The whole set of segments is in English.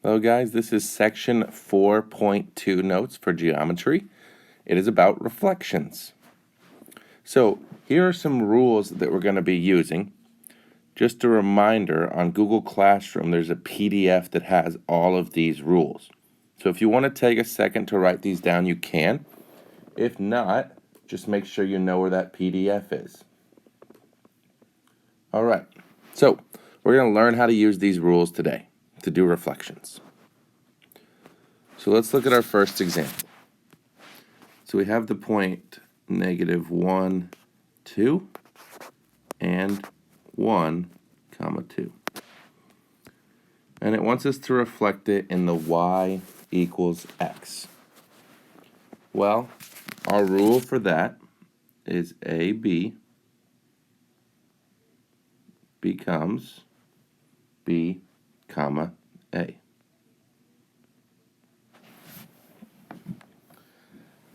Hello guys, this is section 4.2 notes for geometry. It is about reflections. So here are some rules that we're going to be using. Just a reminder, on Google Classroom there's a PDF that has all of these rules. So if you want to take a second to write these down, you can. If not, just make sure you know where that PDF is. Alright, so we're going to learn how to use these rules today to do reflections. So let's look at our first example. So we have the point -1, 2, and 1, 2. And it wants us to reflect it in the y equals x. Well, our rule for that is AB becomes B, A.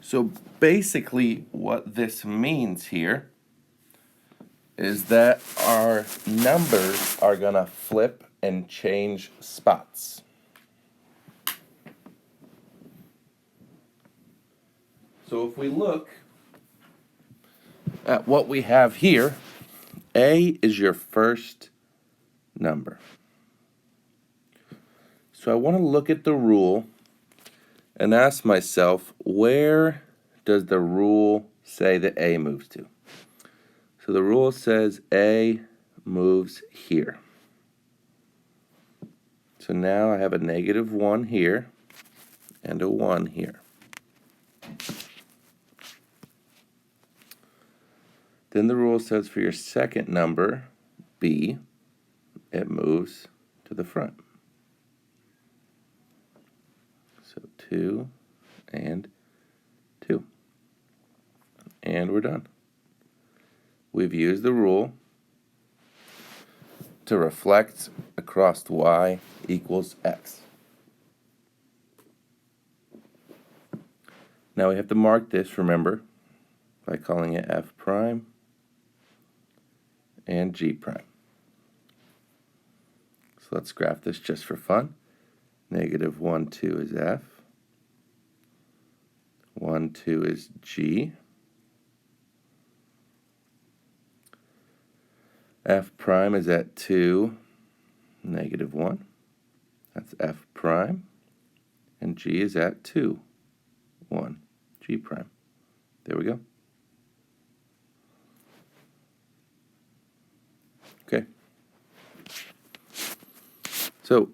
So basically what this means here is that our numbers are going to flip and change spots. So if we look at what we have here, A is your first number. So I want to look at the rule and ask myself, where does the rule say that A moves to? So the rule says A moves here. So now I have a -1 here and a 1 here. Then the rule says for your second number, B, it moves to the front. So 2 and 2. And we're done. We've used the rule to reflect across y equals x. Now we have to mark this, remember, by calling it f prime and g prime. So let's graph this just for fun. -1, 2 is f. 1, 2 is g. F prime is at 2, -1. That's f prime. And g is at 2, 1, g prime. There we go. Okay. So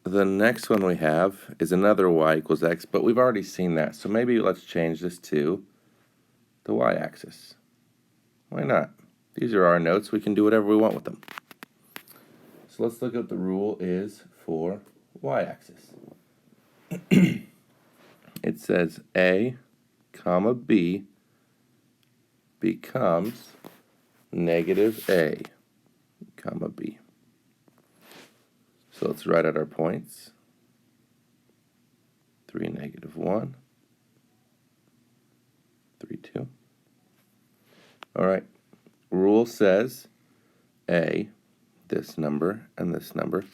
the next one we have is another y equals x, but we've already seen that. So maybe let's change this to the y-axis. Why not? These are our notes. We can do whatever we want with them. So let's look at what the rule is for y-axis. It says A, B becomes -A, B. So let's write out our points. 3, -1, 3, 2. All right. Rule says A, this number, and this number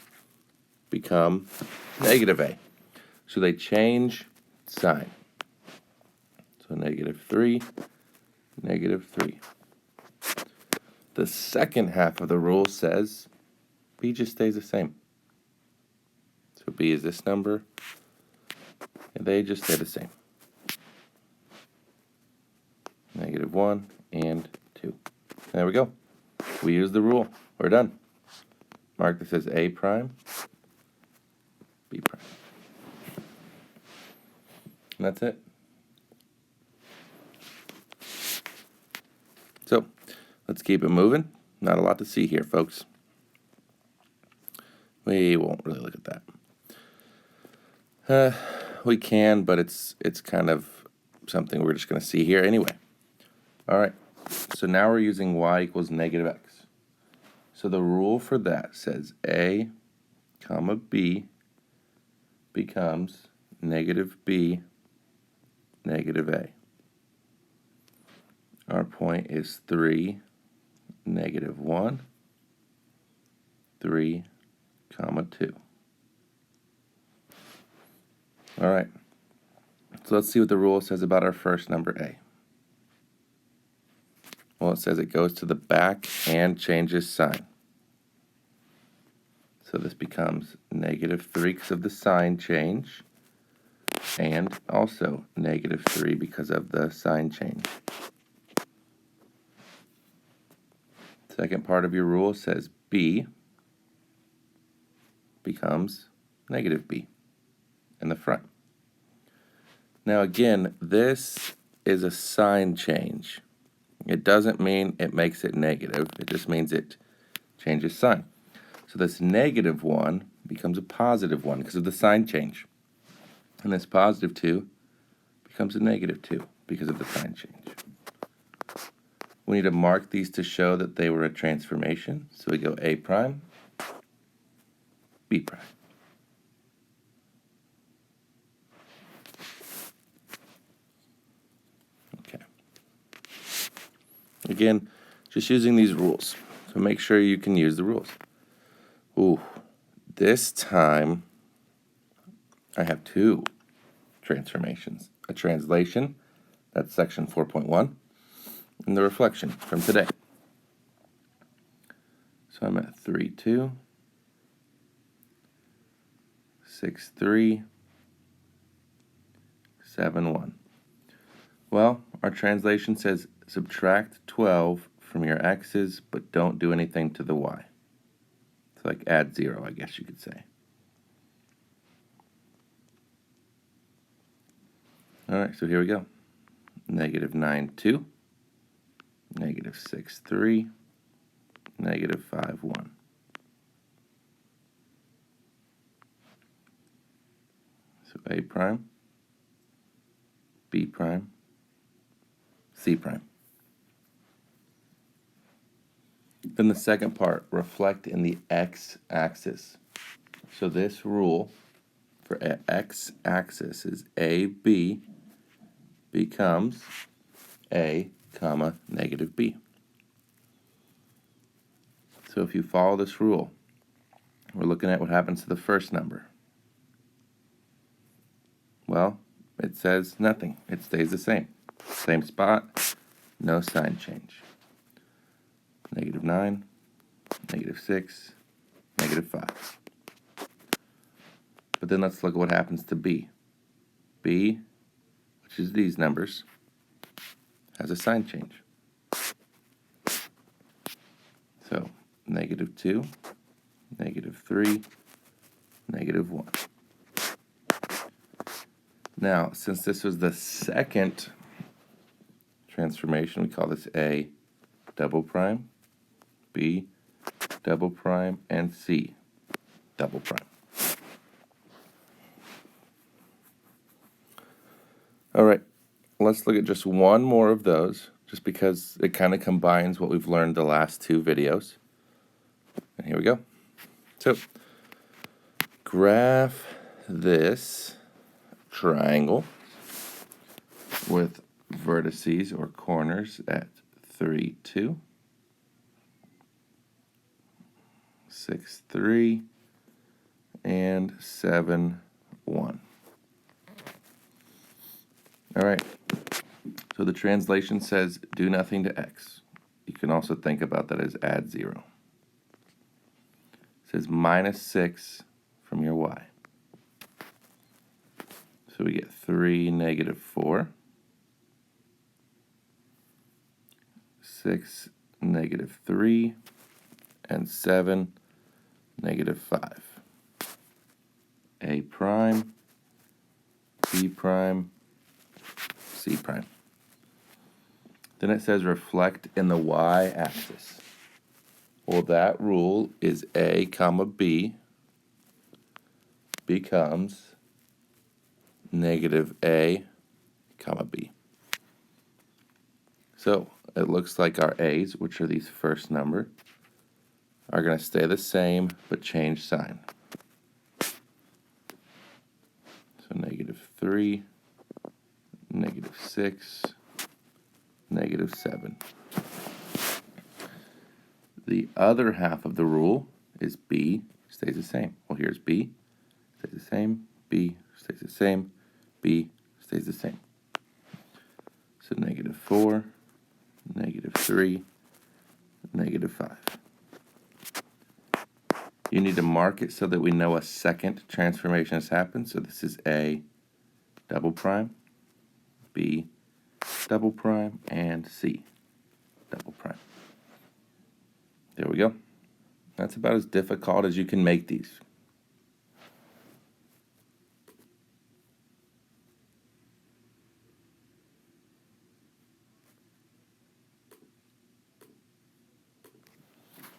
become -A. So they change sign. So -3, -3. The second half of the rule says B just stays the same. So B is this number, and they just stay the same. -1 and 2. There we go. We use the rule. We're done. Mark this as A prime, B prime. And that's it. So, let's keep it moving. Not a lot to see here, folks. We won't really look at that. We can, but it's kind of something we're just going to see here anyway. All right. So now we're using y equals -x. So the rule for that says A, B becomes -B, -A. Our point is 3, -1, 3, 2. All right. So let's see what the rule says about our first number, a. Well, it says it goes to the back and changes sign. So this becomes -3 because of the sign change, and also -3 because of the sign change. Second part of your rule says b becomes -b in the front. Now again, this is a sign change. It doesn't mean it makes it negative. It just means it changes sign. So this -1 becomes a +1 because of the sign change. And this +2 becomes a -2 because of the sign change. We need to mark these to show that they were a transformation. So we go a prime, b prime. Okay. Again, just using these rules. So make sure you can use the rules. Ooh, this time I have two transformations. A translation, that's section 4.1, and the reflection from today. So I'm at 3, 2, 6, 3, 7, 1. Well, our translation says subtract 12 from your x's, but don't do anything to the y. It's like add 0, I guess you could say. All right, so here we go. -9, 2, -6, 3, -5, 1. So a prime, b prime, c prime. Then the second part, reflect in the x-axis. So this rule for x-axis is AB becomes A, comma, -B. So if you follow this rule, we're looking at what happens to the first number. Well, it says nothing. It stays the same. Same spot, no sign change. -9, -6, -5. But then let's look at what happens to B. B, which is these numbers, has a sign change. So -2, -3, -1. Now, since this was the second transformation, we call this A double prime, B double prime, and C double prime. All right, let's look at just one more of those, just because it kind of combines what we've learned the last two videos. And here we go. So, graph this triangle with vertices or corners at 3, 2, 6, 3, and 7, 1. All right, so the translation says do nothing to x. You can also think about that as add 0. It says -6 from your y. So we get 3, -4, 6, -3, and 7, -5. A prime, B prime, C prime. Then it says reflect in the y-axis. Well, that rule is A, comma B becomes -A, comma B. So it looks like our A's, which are these first number, are going to stay the same but change sign. So -3, -6, -7. The other half of the rule is B stays the same. Well, here's B, stays the same, B stays the same. B stays the same. So -4, -3, -5. You need to mark it so that we know a second transformation has happened. So this is A double prime, B double prime, and C double prime. There we go. That's about as difficult as you can make these.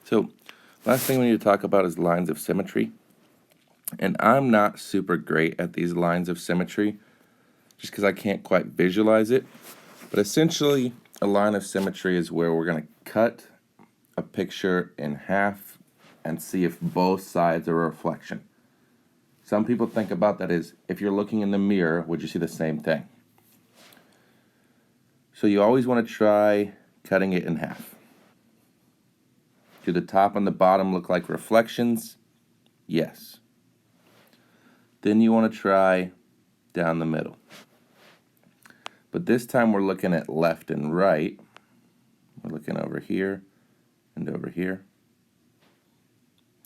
So last thing we need to talk about is lines of symmetry. And I'm not super great at these lines of symmetry just because I can't quite visualize it. But essentially, a line of symmetry is where we're going to cut a picture in half and see if both sides are a reflection. Some people think about that as if you're looking in the mirror, would you see the same thing? So you always want to try cutting it in half. Do the top and the bottom look like reflections? Yes. Then you want to try down the middle. But this time we're looking at left and right. We're looking over here and over here.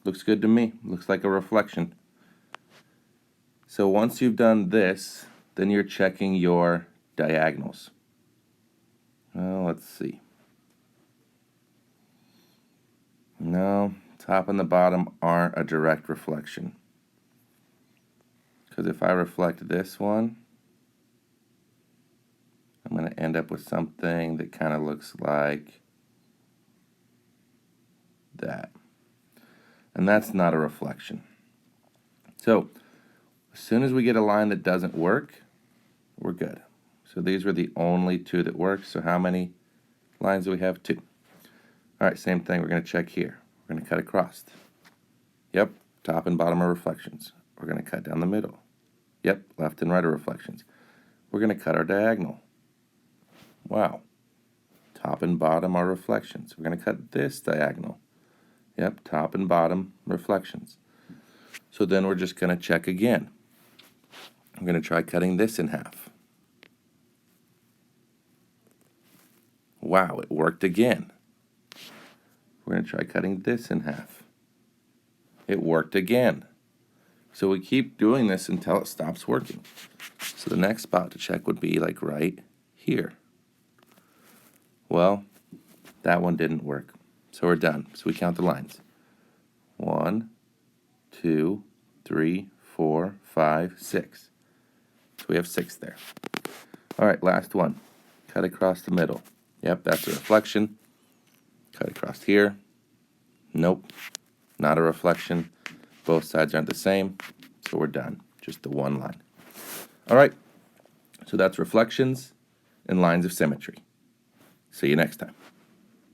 Looks good to me. Looks like a reflection. So once you've done this, then you're checking your diagonals. Well, let's see. No, top and the bottom aren't a direct reflection. Because if I reflect this one, I'm going to end up with something that kind of looks like that. And that's not a reflection. So as soon as we get a line that doesn't work, we're good. So these were the only two that work. So how many lines do we have? 2. All right, same thing. We're going to check here. We're going to cut across. Yep, top and bottom are reflections. We're going to cut down the middle. Yep, left and right are reflections. We're going to cut our diagonal. Wow. Top and bottom are reflections. We're going to cut this diagonal. Yep, top and bottom reflections. So then we're just going to check again. I'm going to try cutting this in half. Wow, it worked again. We're going to try cutting this in half. It worked again. So we keep doing this until it stops working. So the next spot to check would be like right here. Well, that one didn't work. So we're done. So we count the lines. 1, 2, 3, 4, 5, 6. So we have 6 there. All right, last one. Cut across the middle. Yep, that's a reflection. Cut across here. Nope, not a reflection. Both sides aren't the same, so we're done. Just the one line. All right, so that's reflections and lines of symmetry. See you next time.